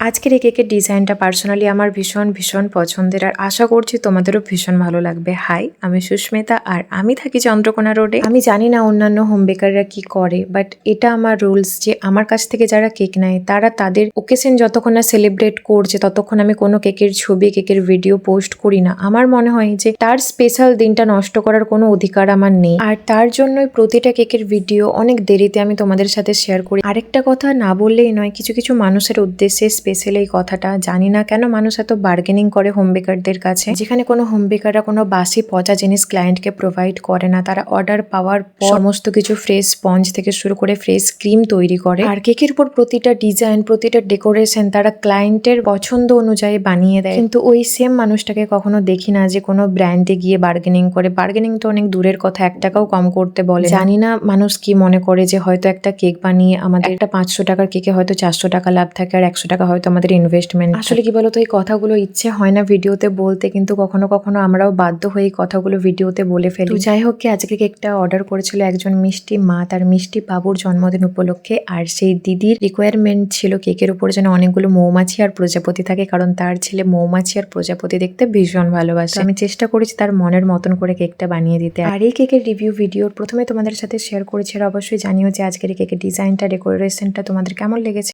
আজকের এই কেকের ডিজাইনটা পার্সোনালি আমার ভীষণ ভীষণ পছন্দের, আর আশা করছি তোমাদেরও ভীষণ ভালো লাগবে। হাই, আমি সুস্মিতা আর আমি থাকি চন্দ্রকোনা রোডে। আমি জানি না অন্যান্য হোম বেকাররা কি করে, বাট এটা আমার রুলস যে আমার কাছ থেকে যারা কেক নেয় তারা তাদের ওকেশন যতক্ষণ না সেলিব্রেট করছে ততক্ষণ আমি কোনো কেকের ছবি, কেকের ভিডিও পোস্ট করি না। আমার মনে হয় যে তার স্পেশাল দিনটা নষ্ট করার কোনো অধিকার আমার নেই, আর তার জন্যই প্রতিটা কেকের ভিডিও অনেক দেরিতে আমি তোমাদের সাথে শেয়ার করি। আরেকটা কথা না বললেই নয়, কিছু কিছু মানুষের উদ্দেশ্যে স্পেশাল এই কথাটা। জানি না কেন মানুষ এত বার্গেনিং করে হোম বেকারদের কাছে, যেখানে কোনো হোম বেকাররা কোনো বাসি পচা জিনিস ক্লায়েন্টকে প্রোভাইড করে না। তারা অর্ডার পাওয়ার পর সমস্ত কিছু ফ্রেশ স্পঞ্জ থেকে শুরু করে ফ্রেশ ক্রিম তৈরি করে, আর কেকের উপর প্রতিটা ডিজাইন, প্রতিটা ডেকোরেশন তারা ক্লায়েন্টের পছন্দ অনুযায়ী বানিয়ে দেয়। কিন্তু ওই সেম মানুষটাকে কখনো দেখি না যে কোনো ব্র্যান্ডে গিয়ে বার্গেনিং করে। বার্গেনিং তো অনেক দূরের কথা, 1 টাকাও কম করতে বলে। জানি না মানুষ কি মনে করে যে হয়তো একটা কেক বানিয়ে আমাদের একটা 500 টাকার কেকে হয়তো 400 টাকা লাভ থাকে, আর 100 টাকা হয়তো আমাদের ইনভেস্টমেন্ট। আসলে কি বলতো, এই কথাগুলো ইচ্ছে হয় না ভিডিওতে বলতে, কিন্তু কখনো কখনো আমরাও বাধ্য হয়ে এই কথাগুলো ভিডিওতে বলে ফেলি। তো যাই হোক, আজকে কেকটা অর্ডার করেছিল একজন মিষ্টি মা তার মিষ্টি বাবুর জন্মদিন উপলক্ষে, আর সেই দিদির রিকোয়ারমেন্ট ছিল কেকের উপর যেন অনেকগুলো মৌমাছি আর প্রজাপতি থাকে, কারণ তার ছেলে মৌমাছি আর প্রজাপতি দেখতে ভীষণ ভালোবাসে। আমি চেষ্টা করেছি তার মনের মতন করে কেকটা বানিয়ে দিতে। আর এই কেকের রিভিউ ভিডিওর প্রথমে তোমাদের সাথে শেয়ার করেছি, আর অবশ্যই জানিও যে আজকের এই কেকের ডিজাইনটা, ডেকোরেশনটা তোমাদের কেমন লেগেছে।